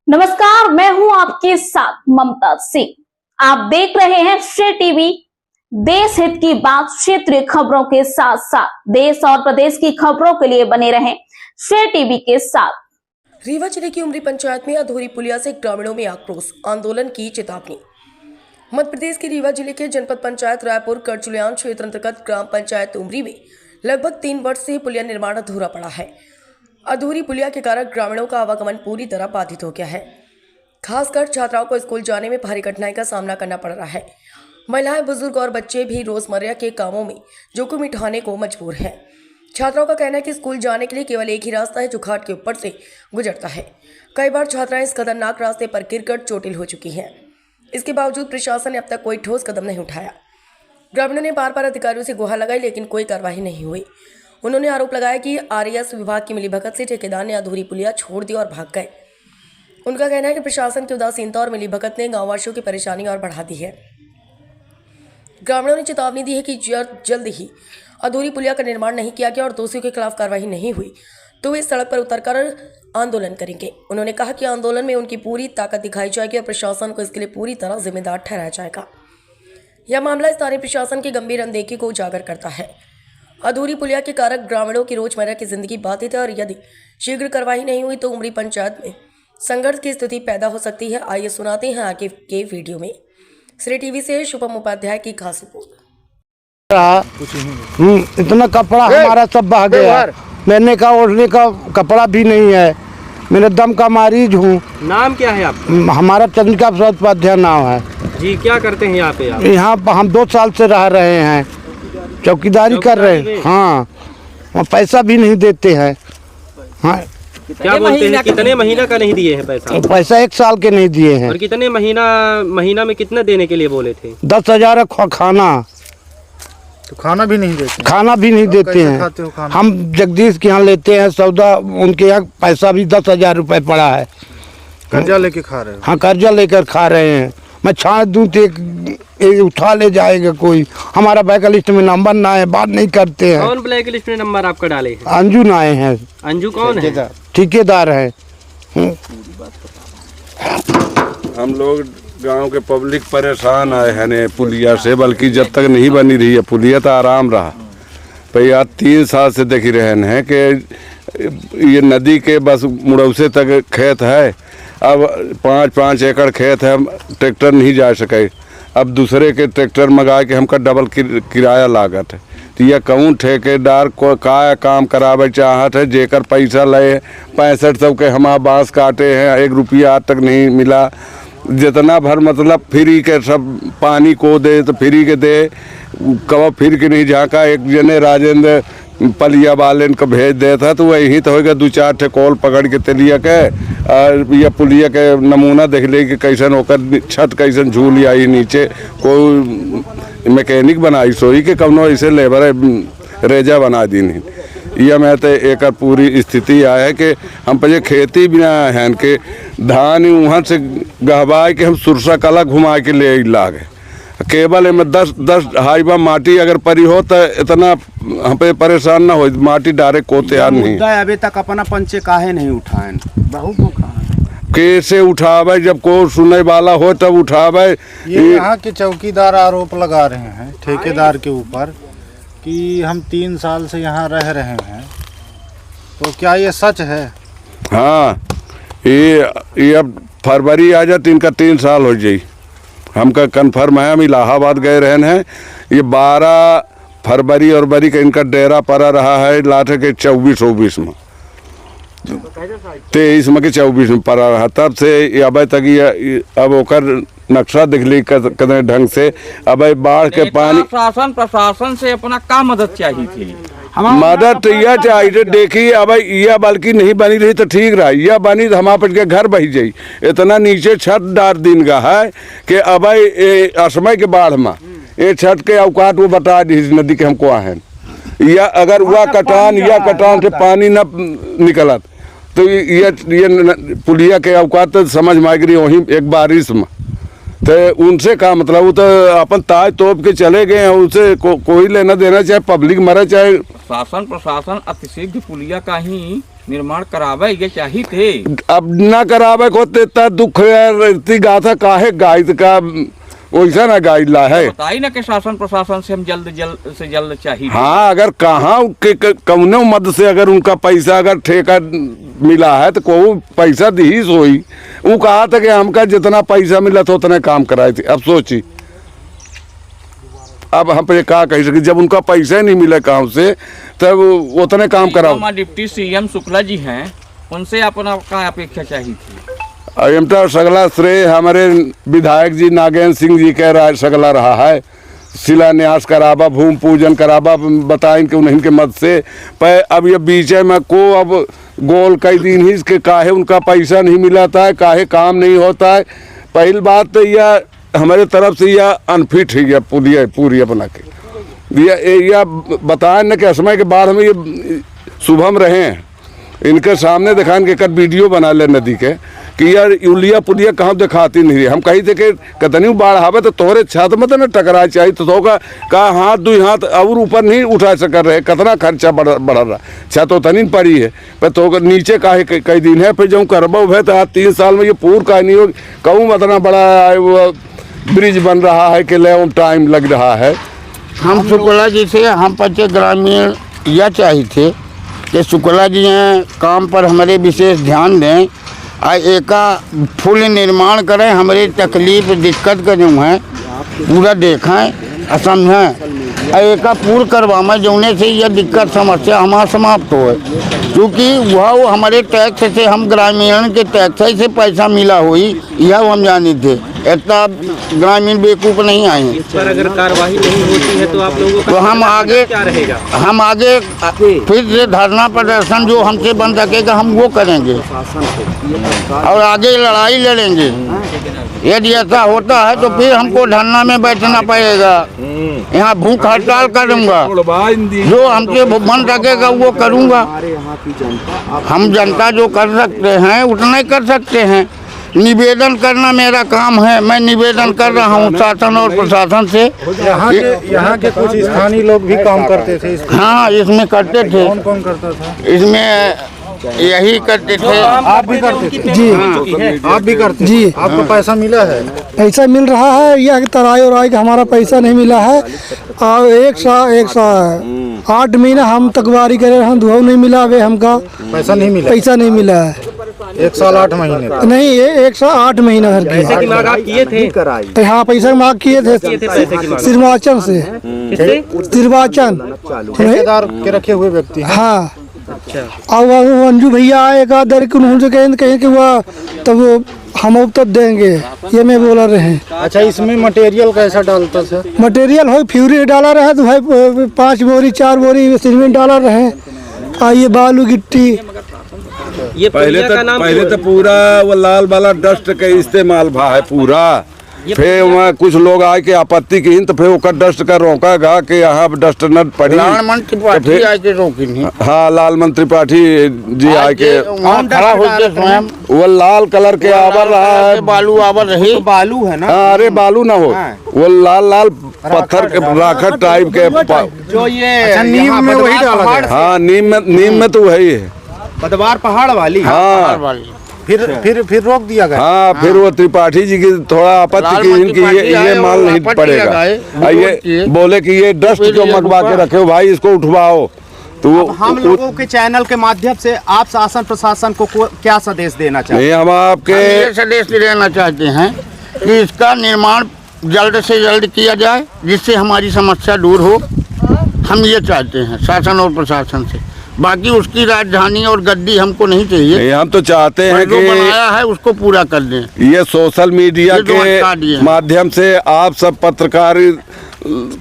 नमस्कार, मैं हूं आपके साथ ममता सिंह। आप देख रहे हैं श्रेय टीवी। देश हित की बात, क्षेत्रीय खबरों के साथ साथ देश और प्रदेश की खबरों के लिए बने रहें श्रेय टीवी के साथ। रीवा जिले की उमरी पंचायत में अधूरी पुलिया से ग्रामीणों में आक्रोश, आंदोलन की चेतावनी। मध्य प्रदेश के रीवा जिले के जनपद पंचायत रायपुर करचुलियान क्षेत्र अंतर्गत ग्राम पंचायत उमरी में लगभग 3 वर्ष से पुलिया निर्माण अधूरा पड़ा है। अधूरी पुलिया के कारण ग्रामीणों का आवागमन पूरी तरह बाधित हो गया है। खासकर छात्राओं को स्कूल जाने में भारी कठिनाई का सामना करना पड़ रहा है। महिलाएं, बुजुर्ग और बच्चे भी रोजमर्रा के कामों में जोखिम उठाने को मजबूर हैं। छात्राओं का कहना है कि स्कूल जाने के लिए केवल एक ही रास्ता है जो घाट के ऊपर से गुजरता है। कई बार छात्राएं इस खतरनाक रास्ते पर गिरकर चोटिल हो चुकी हैं। इसके बावजूद प्रशासन ने अब तक कोई ठोस कदम नहीं उठाया। ग्रामीणों ने बार बार अधिकारियों से गुहार लगाई, लेकिन कोई कार्रवाई नहीं हुई। उन्होंने आरोप लगाया कि आरएएस विभाग की मिलीभगत से ठेकेदार ने अधूरी पुलिया छोड़ दी और भाग गए। उनका कहना है कि प्रशासन की उदासीनता और मिलीभगत ने गांववासियों की परेशानी और बढ़ा दी है। ग्रामीणों ने चेतावनी दी है कि जल्द ही अधूरी पुलिया का निर्माण नहीं किया गया और दोषियों के खिलाफ कार्रवाई नहीं हुई तो वे सड़क पर उतरकर आंदोलन करेंगे। उन्होंने कहा कि आंदोलन में उनकी पूरी ताकत दिखाई जाएगी और प्रशासन को इसके लिए पूरी तरह जिम्मेदार ठहराया जाएगा। यह मामला स्थानीय प्रशासन की गंभीर अनदेखी को उजागर करता है। अधूरी पुलिया के कारण ग्रामीणों की रोजमर्रा की जिंदगी बाधित है और यदि शीघ्र कार्रवाई नहीं हुई तो उमरी पंचायत में संघर्ष की स्थिति पैदा हो सकती है। आइए सुनाते हैं आगे के वीडियो में। श्रेय टीवी से शुभम उपाध्याय की खास रिपोर्ट। इतना कपड़ा हमारा सब बह गया, मैंने का ओढ़ने का कपड़ा भी नहीं है। मेरे दम का मरीज हूँ। नाम क्या है आपका? हमारा चंद्रिका प्रसाद उपाध्याय नाम है जी। क्या करते हैं यहाँ पे आप? यहाँ हम 2 साल से रह रहे हैं, चौकीदारी कर रहे हैं। हाँ, वहाँ पैसा भी नहीं देते हैं। हाँ, क्या बोलते हैं? कितने महीना का नहीं दिए हैं पैसा? पैसा 1 साल के नहीं दिए हैं। और कितने महीना में कितना देने के लिए बोले थे? 10,000 खाना, तो खाना भी नहीं देते? खाना भी नहीं देते हैं। हम जगदीश के यहाँ लेते हैं सौदा, उनके यहाँ पैसा भी 10,000 रुपये पड़ा है। कर्जा लेके खा रहे हैं? हाँ, कर्जा लेकर खा रहे हैं। मैं छाँट दूँ तो एक उठा ले जाएगा कोई। हमारा ब्लैक लिस्ट में नंबर ना है, बात नहीं करते हैं। कौन ब्लैक लिस्ट में नंबर आपका डाले हैं? अंजू नाए हैं। अंजू कौन है? ठेकेदार है। हम लोग गांव के पब्लिक परेशान आए हैं ने पुलिया से, बल्कि जब तक नहीं बनी रही है पुलिया तो आराम रहा। भैया 3 साल से देख रहे हैं कि ये नदी के बस मुड़ौसे तक खेत है। अब 5-5 एकड़ खेत है, ट्रैक्टर नहीं जा सके। अब दूसरे के ट्रैक्टर मंगा के हमका डबल किराया लागत है। तो यह कौन ठेकेदार को का काम करावे चाहत है, जेकर पैसा ले 6500 के हमारा बांस काटे हैं, 1 रुपया आज तक नहीं मिला। जितना भर मतलब फ्री के सब पानी को दे तो फ्री के दे, कब फिर के नहीं झाँका। एक जने राजेंद्र पलिया वाले को भेज देता तो वही तो होगा 2-4 ठे कॉल पकड़ के तेलिया के और यह पुलिया के नमूना देख ले कि कैसन होकर छत कैसन झूल आई नीचे। कोई मैकेनिक बनाई सोई के कौनो ऐसे लेबर रेजा बना दी नहीं। यह मैं तो एक पूरी स्थिति आया है कि हम पे खेती बिना है कि धान वहाँ से गहवाए के हम सुरसा कला घुमा के ले लागे। केवल में 10 हाईबा माटी अगर परी हो तो इतना हम पे परेशान ना हो। माटी डायरेक्ट को तैयार नहीं। अभी तक अपना पंचे काहे नहीं उठाए? बहुत कैसे उठावे? जब को सुनने वाला हो तब उठावे। ये यहाँ के चौकीदार आरोप लगा रहे हैं ठेकेदार के ऊपर कि हम 3 साल से यहाँ रह रहे हैं, तो क्या ये सच है? हाँ, ये अब फरवरी आ जाए तो इनका 3 साल हो जाए। हमका कन्फर्म है। हम इलाहाबाद गए रहे हैं। ये 12 फरवरी और बरी का इनका डेरा पड़ा रहा है। लाटे के 24 में 23 में के 24 में पड़ा रहा। तब से अब तक ये अब ओकर नक्शा दिख ली कितने ढंग से। अब बाढ़ के पानी प्रशासन से अपना क्या मदद चाहिए थी? मदद तो यह चाहिए। देखिए अब यह बल्कि नहीं बनी रही तो ठीक रहा। यह बनी तो हमारे के घर बही जाई। इतना नीचे छत डार दिन का है कि अब असमय के बाढ़ में ये छत के अवकात वो बता दी नदी के हमको आहन। या अगर वह कटान से पानी न निकलत तो ये पुलिया के अवकात तो समझ में आ गई वहीं एक बारिश में। तो उनसे का मतलब, वो तो अपन ताज तोप के चले गए हैं। उनसे कोई लेना देना, चाहे पब्लिक मरे चाहे प्रशासन अतिशीघ्र पुलिया का ही निर्माण करावे के चाहिए थे। अब ना करावे को इतना दुख है, इतनी गाथा काहे गाइड का वैसा ना गाइड ला है। बताइए ना कि शासन प्रशासन से हम जल्द से जल्द चाहिए। हाँ, अगर कहाँ के कौनो मद से अगर उनका पैसा अगर ठेका मिला है तो को पैसा दी सोई। वो कहा था कि हमका जितना पैसा मिला था उतने काम कराए थे। अब सोची, अब हम पे क्या कह सके, जब उनका पैसा नहीं मिला काम से तब उतने काम कराओ। डिप्टी सीएम शुक्ला जी हैं, उनसे अपना क्या अपेक्षा चाहिए थी? तो सगला श्रेय हमारे विधायक जी नागेंद्र सिंह जी का सगला रहा है। शिलान्यास कराबा, भूमि पूजन कराबा, बताएं कि उन्हीं के मत से। पर अब ये बीच में को अब गोल कई दिन ही के काहे उनका पैसा नहीं मिलाता है, काहे काम नहीं होता है। पहली बात तो यह हमारे तरफ से यह अनफिट है, यह पूरी बना के यह बताएं न कि असमय के बाद हम ये शुभम रहे हैं इनके सामने दिखाएं कि वीडियो बना ले नदी के कि यार यूलिया पुलिया कहाँ दिखाती नहीं रही। हम कही थे कि कतनी बाढ़ आवे तो तोहरे छत में तो न टकरा चाहिए, तो का हाथ दो हाथ और ऊपर नहीं उठा सक रहे, कितना खर्चा बढ़ रहा। छत तो तनी पड़ी है पर तो नीचे काहे कई दिन है। फिर जब करबो है तो आज 3 साल में ये पूर का नहीं हो कहूँ इतना बड़ा वो ब्रिज बन रहा है कि ले टाइम लग रहा है। हम शुक्ला जी से हम 25 ग्रामीण यह चाहिए थे कि शुक्ला जी हैं काम पर हमारे विशेष ध्यान दें, एका फुल निर्माण करें, हमारी तकलीफ दिक्कत का जो है पूरा देखें समझें, एका पूर्ण करवाएं जोने से यह दिक्कत समस्या हमारा समाप्त हो। क्योंकि वह हमारे टैक्स से हम ग्रामीण के टैक्स से पैसा मिला हुई यह हम जाने थे। इतना ग्रामीण बेवकूफ़ नहीं आए। इस पर अगर कार्रवाई नहीं होती है तो आप लोगों का तो हम आगे क्या रहेगा? हम आगे फिर से धरना प्रदर्शन जो हमसे बन सकेगा हम वो करेंगे और आगे लड़ाई लड़ेंगे। यदि ऐसा होता है तो फिर हमको धरना में बैठना पड़ेगा, यहाँ भूख हड़ताल करूँगा, जो हमसे बन सकेगा वो करूँगा। हम जनता जो कर सकते हैं उतना ही कर सकते हैं। निवेदन करना मेरा काम है, मैं निवेदन कर रहा हूँ शासन और प्रशासन से। यहाँ के कुछ स्थानीय लोग भी काम करते थे। हाँ, इसमें करते थे। कौन कौन करता था? इसमें यही करते थे। आप भी करते थे? जी आप भी करते जी। आपको पैसा मिला है? पैसा मिल रहा है, यह तराई और आई का हमारा पैसा नहीं मिला है। और एक सा 8 महीना हम तकवारी करे हैं, दुआ नहीं मिला वे हमका पैसा नहीं मिला? पैसा नहीं मिला है। 1 साल 8 महीने नहीं, ये 1 साल 8 महीना हर पैसे की मांग आप किए थे? हाँ, पैसा की मांग किए थे निर्वाचन से। निर्वाचन ठेकेदार के रखे हुए व्यक्ति हैं। हाँ, और वो अंजू भैया आए एक आध उन्होंने कहें कि वह तब हम अब तक देंगे, ये मैं बोला रहे। अच्छा, इसमें मटेरियल कैसा डालता था? मटेरियल हो फ्यूरी डाला रहे तो भाई 5 बोरी 4 बोरी सीमेंट डाला रहे, और ये बालू गिट्टी। ये पहले तो पूरा वो लाल वाला डस्ट का इस्तेमाल भा है पूरा। फिर वहाँ कुछ लोग आए के आपत्ति की तो फिर वो डस्ट का रोका गा कि यहाँ डस्ट न पड़ी। लाल मंत्री पार्टी आए के रोकी नहीं। हाँ, लाल मंत्री पार्टी जी आए के खड़ा होते स्वयं वो लाल कलर के आवर रहा है, बालू आवर रही। तो बालू है ना? हाँ, अरे बालू ना हो, वो लाल लाल पत्थर के राखट टाइप के जो ये नीम में वही डाला गया। हाँ, नीम में तो वही है, बदवार पहाड़ वाली। हाँ। फिर रोक दिया गया। हाँ, फिर वो त्रिपाठी जी की थोड़ा आपत्ति की इनकी ये माल नहीं पड़ेगा। ये बोले कि ये डस्ट जो मंगवा के रखे हो भाई इसको उठवाओ। तो हम लोगों के चैनल के माध्यम से आप शासन प्रशासन को क्या संदेश देना चाहते हैं? हम आपके ये संदेश देना चाहते हैं कि इसका निर्माण जल्द से जल्द किया जाए जिससे हमारी समस्या दूर हो। हम ये चाहते हैं शासन और प्रशासन से। बाकी उसकी राजधानी और गद्दी हमको नहीं चाहिए। हम तो चाहते हैं जो कि बनाया है उसको पूरा कर दें। ये सोशल मीडिया के माध्यम से आप सब पत्रकार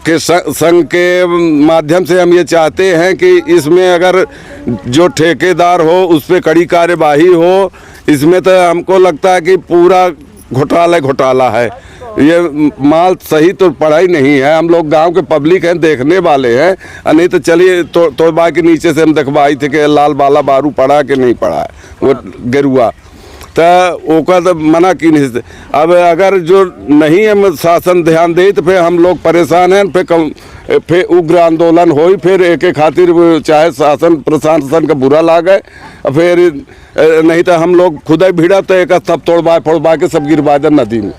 के संघ के माध्यम से हम ये चाहते हैं कि इसमें अगर जो ठेकेदार हो उस पर कड़ी कार्यवाही हो। इसमें तो हमको लगता है कि पूरा घोटाला है। ये माल सही तो पड़ा ही नहीं है। हम लोग गांव के पब्लिक हैं, देखने वाले हैं। नहीं तो चलिए तोड़बा के नीचे से हम दिखवाई थे कि लाल बाला बारू पड़ा कि नहीं पड़ा है वो गेरुआ। तो ओका तो मना की नहीं सकते। अब अगर जो नहीं हम शासन ध्यान दे तो फिर हम लोग परेशान हैं, फिर उग्र आंदोलन हो, फिर एक खातिर चाहे शासन प्रशासन का बुरा लागे, फिर नहीं तो हम लोग खुद ही भिड़ा तो एक सब फोड़वा के सब गिरवा दे नदी में।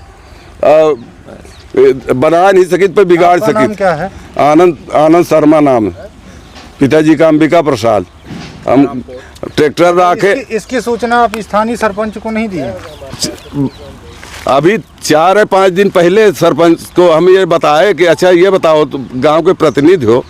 बना नहीं सकी पे बिगाड़ आपका नाम सकी। क्या है? आनंद शर्मा नाम है, पिताजी का अंबिका प्रसाद। हम ट्रैक्टर रखे। इसकी सूचना आप स्थानीय सरपंच को नहीं दी? अभी 4 या 5 दिन पहले सरपंच को हम ये बताए कि अच्छा ये बताओ, तो गांव के प्रतिनिधि हो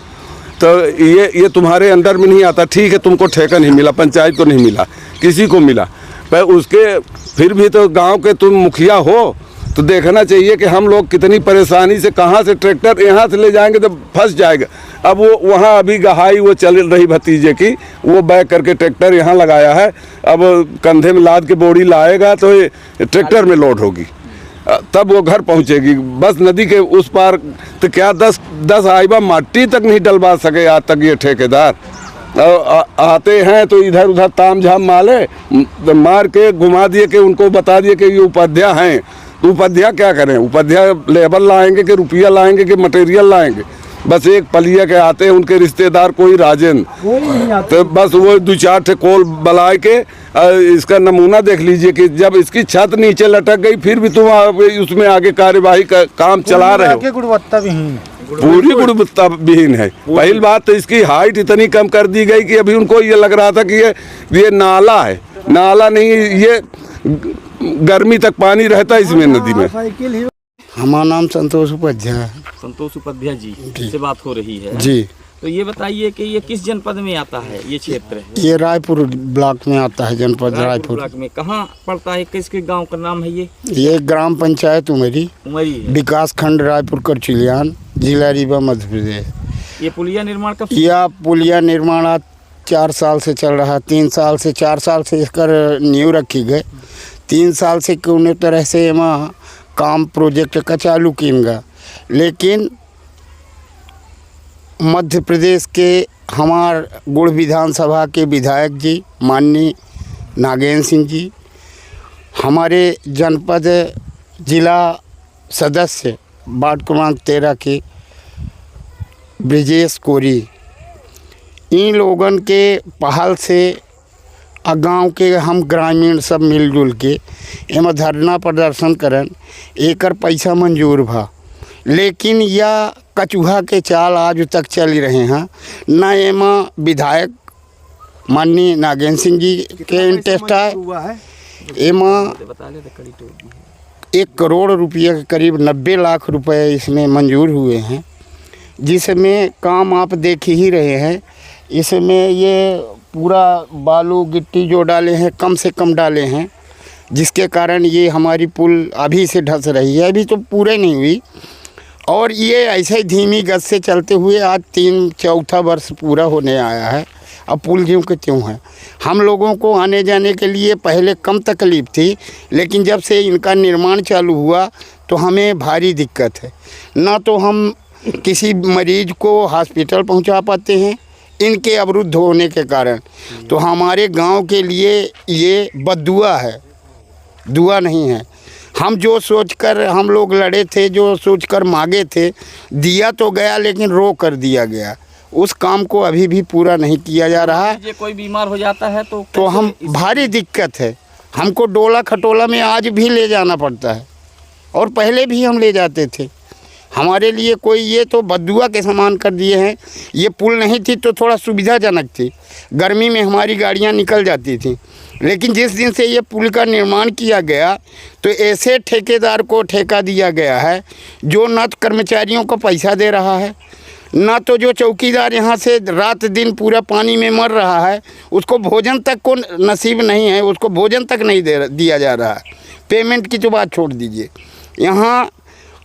तो ये तुम्हारे अंदर में नहीं आता, ठीक है तुमको ठेका नहीं मिला, पंचायत को नहीं मिला, किसी को मिला, पर उसके फिर भी तो गांव के तुम मुखिया हो तो देखना चाहिए कि हम लोग कितनी परेशानी से कहाँ से ट्रैक्टर यहाँ से ले जाएंगे तो फंस जाएगा। अब वो वहाँ अभी गहाई वो चल रही भतीजे की, वो बैक करके ट्रैक्टर यहाँ लगाया है, अब कंधे में लाद के बोरी लाएगा तो ये ट्रैक्टर में लोड होगी, तब वो घर पहुँचेगी। बस नदी के उस पार तो क्या 10 आइबा माटी तक नहीं डलवा सके आज तक ये ठेकेदार। आते हैं तो इधर उधर ताम झाम मार के घुमा दिए कि उनको बता दिए कि ये उपाध्याय हैं, तो उपाध्याय क्या करें, उपाध्याय लेबर लाएंगे कि रुपया लाएंगे कि मटेरियल लाएंगे। बस एक पलिया के आते हैं, उनके रिश्तेदार कोई राजेंद्र, तो बस वो 2-4 ठे कोल बलाए के इसका नमूना देख लीजिए कि जब इसकी छत नीचे लटक गई फिर भी तुम उसमें आगे कार्यवाही का काम चला रहे हो। गुणवत्ता विहीन, पूरी गुणवत्ता विहीन है। पहली बात तो इसकी हाइट इतनी कम कर दी गई कि अभी उनको ये लग रहा था कि ये नाला है, नाला नहीं, ये गर्मी तक पानी रहता है इसमें नदी में। हमारा नाम संतोष उपाध्याय है। संतोष उपाध्याय जी से बात हो रही है जी। तो ये बताइए कि ये किस जनपद में आता है ये क्षेत्र है? ये रायपुर ब्लॉक में आता है, जनपद रायपुर ब्लॉक में। कहाँ पड़ता है, किसके गांव का नाम है ये? ये ग्राम पंचायत उमरी है। विकास खंड रायपुर करचुलियान, जिला रीवा, मध्य प्रदेश। ये पुलिया निर्माण का पुलिया निर्माण आज 4 साल से चल रहा है, 3 साल से 4 साल से इसकर नींव रखी गई, 3 साल से कौन तरह से वहाँ काम प्रोजेक्ट का चालू किएगा। लेकिन मध्य प्रदेश के हमार गुड़ विधानसभा के विधायक जी माननीय नागेंद्र सिंह जी, हमारे जनपद जिला सदस्य वार्ड क्रमांक 13 के ब्रिजेश कोरी, इन लोगन के पहल से गांव के हम ग्रामीण सब मिलजुल के एम धरना प्रदर्शन करन, एकर पैसा मंजूर भा, लेकिन यह कचूहा के चाल आज तक चल रहे हैं। न एमा विधायक माननीय नागेंद्र सिंह जी के इंटरेस्ट है, एमा 1 करोड़ रुपये के करीब 90 लाख रुपए इसमें मंजूर हुए हैं, जिसमें काम आप देख ही रहे हैं। इसमें ये पूरा बालू गिट्टी जो डाले हैं कम से कम डाले हैं, जिसके कारण ये हमारी पुल अभी से धंस रही है, अभी तो पूरे नहीं हुई, और ये ऐसे ही धीमी गति से चलते हुए आज 3-4 वर्ष पूरा होने आया है। अब पुल ज्यों के त्यों है। हम लोगों को आने जाने के लिए पहले कम तकलीफ़ थी, लेकिन जब से इनका निर्माण चालू हुआ तो हमें भारी दिक्कत है। ना तो हम किसी मरीज को हॉस्पिटल पहुंचा पाते हैं इनके अवरुद्ध होने के कारण, तो हमारे गांव के लिए ये बद्दुआ है, दुआ नहीं है। हम जो सोचकर हम लोग लड़े थे, जो सोचकर मांगे थे, दिया तो गया लेकिन रोक कर दिया गया। उस काम को अभी भी पूरा नहीं किया जा रहा है। कोई बीमार हो जाता है तो हम भारी दिक्कत है, हमको डोला खटोला में आज भी ले जाना पड़ता है, और पहले भी हम ले जाते थे। हमारे लिए कोई ये तो बद्दुआ के समान कर दिए हैं। ये पुल नहीं थी तो थोड़ा सुविधाजनक थी, गर्मी में हमारी गाड़ियां निकल जाती थी, लेकिन जिस दिन से ये पुल का निर्माण किया गया तो ऐसे ठेकेदार को ठेका दिया गया है जो न तो कर्मचारियों को पैसा दे रहा है, ना तो जो चौकीदार यहाँ से रात दिन पूरा पानी में मर रहा है उसको भोजन तक को नसीब नहीं है, उसको भोजन तक नहीं दिया जा रहा है। पेमेंट की तो बात छोड़ दीजिए यहाँ,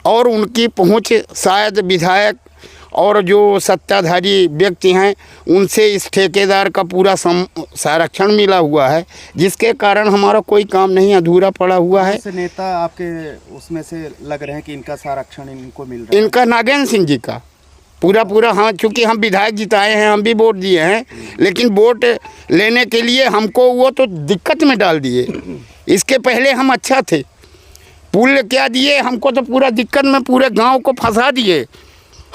और उनकी पहुँच शायद विधायक और जो सत्ताधारी व्यक्ति हैं उनसे इस ठेकेदार का पूरा संरक्षण मिला हुआ है, जिसके कारण हमारा कोई काम नहीं अधूरा पड़ा हुआ है। नेता आपके उसमें से लग रहे हैं कि इनका संरक्षण इनको मिल रहा है? इनका नागेंद्र सिंह जी का पूरा हाँ, चूँकि हम विधायक जिताए हैं, हम भी वोट दिए हैं, लेकिन वोट लेने के लिए हमको वो तो दिक्कत में डाल दिए। इसके पहले हम अच्छा थे, पुल क्या दिए हमको, तो पूरा दिक्कत में पूरे गांव को फंसा दिए।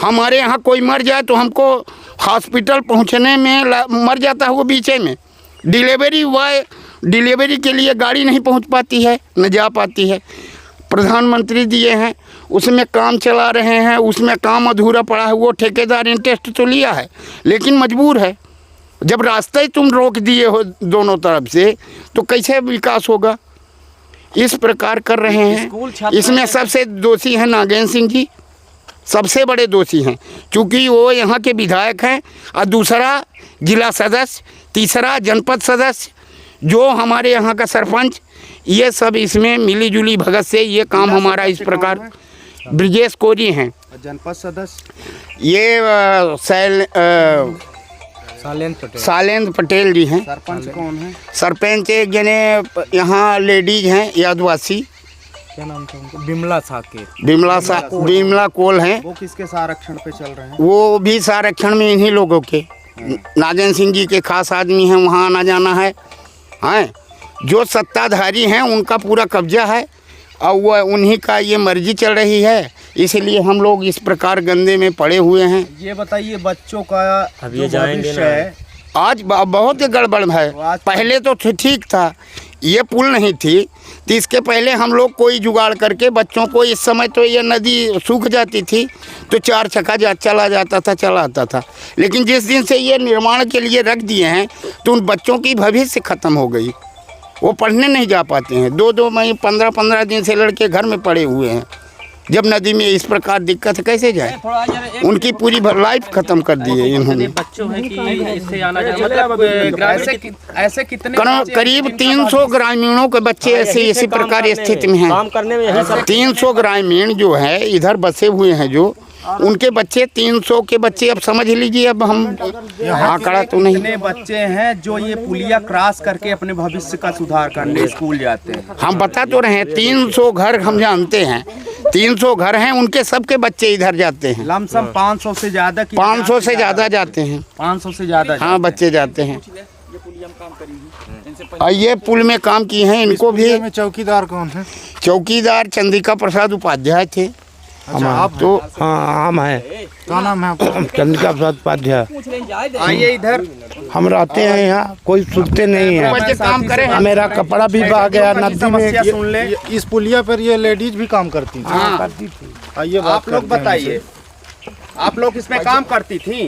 हमारे यहाँ कोई मर जाए तो हमको हॉस्पिटल पहुँचने में मर जाता है वो बीचे में। डिलीवरी के लिए गाड़ी नहीं पहुँच पाती है, न जा पाती है। प्रधानमंत्री दिए हैं, उसमें काम चला रहे हैं, उसमें काम अधूरा पड़ा है। वो ठेकेदार इंटरेस्ट तो लिया है, लेकिन मजबूर है। जब रास्ता ही तुम रोक दिए हो दोनों तरफ से, तो कैसे विकास होगा? इस प्रकार कर रहे हैं। इसमें सबसे दोषी हैं नागेंद्र सिंह जी, सबसे बड़े दोषी हैं, क्योंकि वो यहाँ के विधायक हैं, और दूसरा जिला सदस्य, तीसरा जनपद सदस्य, जो हमारे यहाँ का सरपंच, ये सब इसमें मिली जुली भगत से ये काम हमारा इस प्रकार। ब्रिजेश कोरी हैं जनपद सदस्य, ये सालेंद्र पटेल जी हैं। सरपंच कौन है? सरपंच एक जने यहाँ लेडीज हैं, यादवासी, क्या नाम था उनका? बिमला कोल हैं। वो किसके संरक्षण पे चल रहे हैं? वो भी संरक्षण में इन्हीं लोगों के, नागेंद्र सिंह जी के खास आदमी हैं, वहाँ आना जाना है। हैं जो सत्ताधारी हैं उनका पूरा कब्जा है, और वह उन्हीं का ये मर्जी चल रही है, इसलिए हम लोग इस प्रकार गंदे में पड़े हुए हैं। ये बताइए, बच्चों का जो भविष्य है आज बहुत गड़बड़ है। पहले तो ठीक था, ये पुल नहीं थी, तो इसके पहले हम लोग कोई जुगाड़ करके बच्चों को, इस समय तो ये नदी सूख जाती थी तो 4 चक्का चला आता था, लेकिन जिस दिन से ये निर्माण के लिए रख दिए हैं तो उन बच्चों की भविष्य ख़त्म हो गई। वो पढ़ने नहीं जा पाते हैं। 2-2 महीने 15-15 दिन से लड़के घर में पड़े हुए हैं। जब नदी में इस प्रकार दिक्कत है, कैसे जाए? उनकी पूरी लाइफ खत्म कर दी है इन्होंने। बच्चों हैं कि इससे आना जाना, मतलब ऐसे कितने करीब 300 ग्रामीणों के बच्चे ऐसे इसी प्रकार स्थिति में हैं। काम करने में यही सब 300 ग्रामीण जो है इधर बसे हुए हैं, जो उनके बच्चे 300 के बच्चे, अब समझ लीजिए, अब हम आंकड़ा तो नहीं। कितने बच्चे हैं जो ये पुलिया क्रॉस करके अपने भविष्य का सुधार करने स्कूल जाते हैं? हम बता तो रहे हैं, 300 घर हम जानते हैं, 300 घर हैं, उनके सबके बच्चे इधर जाते हैं। लमसम 500 से ज़्यादा, 500 से ज़्यादा जाते हैं। 500 से ज़्यादा, हाँ, बच्चे जाते हैं। और ये पुल में काम किए हैं, इनको भी। चौकीदार कौन है? चौकीदार चंद्रिका प्रसाद उपाध्याय थे। अच्छा, आप तो हाँ, हम हैं। क्या नाम है आपका? चंद्रिका प्रसाद उपाध्याय। आइए इधर। हम रहते हैं यहाँ, कोई सुनते नहीं है। बच्चे काम करे, मेरा कपड़ा भी बह गया नदी में। सुन ले, इस पुलिया पर ये लेडीज भी काम करती थी। आइए, आप लोग बताइए, आप लोग इसमें काम करती थी?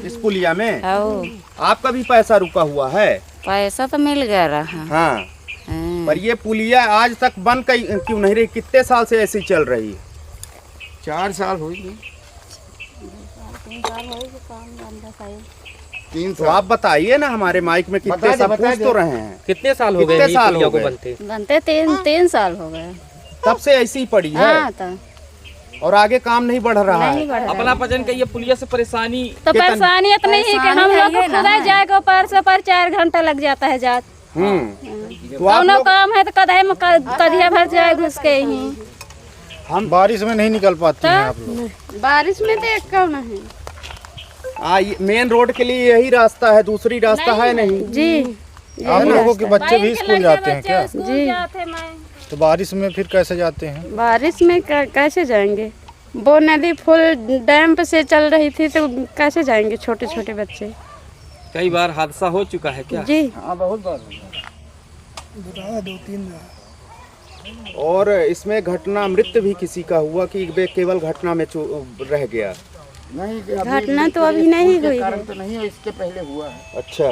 इस पुलिया में आपका भी पैसा रुका हुआ है? पैसा तो मिल गया रहा। हाँ, पर ये पुलिया आज तक बंद क्यों नहीं रही? कितने साल से ऐसी चल रही है? 4 साल हो गए। 3 तो आप बताइए ना, हमारे माइक में कितने सब पूछ तो रहे हैं। कितने साल हो गए? कितने साल हो गए बनते? 3 साल हो गए। तब से ऐसी ही पड़ी है। हाँ, तो और आगे काम नहीं बढ़ रहा है। अपना वजन का ये पुलिया से परेशानी तो परेशानी इतनी है कि हम लोग को खुदा जाएगा पार से पार 4 घंटा लग जाता है जात। दोनों काम है तो कदे में कदिया भर जाए घुस के ही। हम बारिश में नहीं निकल पाते हैं आप लोग? बारिश में तो एक कौन है। मेन रोड के लिए यही रास्ता है, दूसरी रास्ता है नहीं जी। आप लोगों के बच्चे भी स्कूल जाते हैं क्या? जी। तो बारिश में फिर कैसे जाते हैं? बारिश में कैसे जाएंगे? वो नदी फुल डैम पे से चल रही थी, तो कैसे जाएंगे छोटे छोटे बच्चे? कई बार हादसा हो चुका है क्या? जी हाँ, बहुत बार। 2-3 बार। और इसमें घटना मृत्यु भी किसी का हुआ कि केवल घटना में रह गया? नहीं, घटना तो अभी नहीं हुई है। तो नहीं है, इसके पहले हुआ है। अच्छा।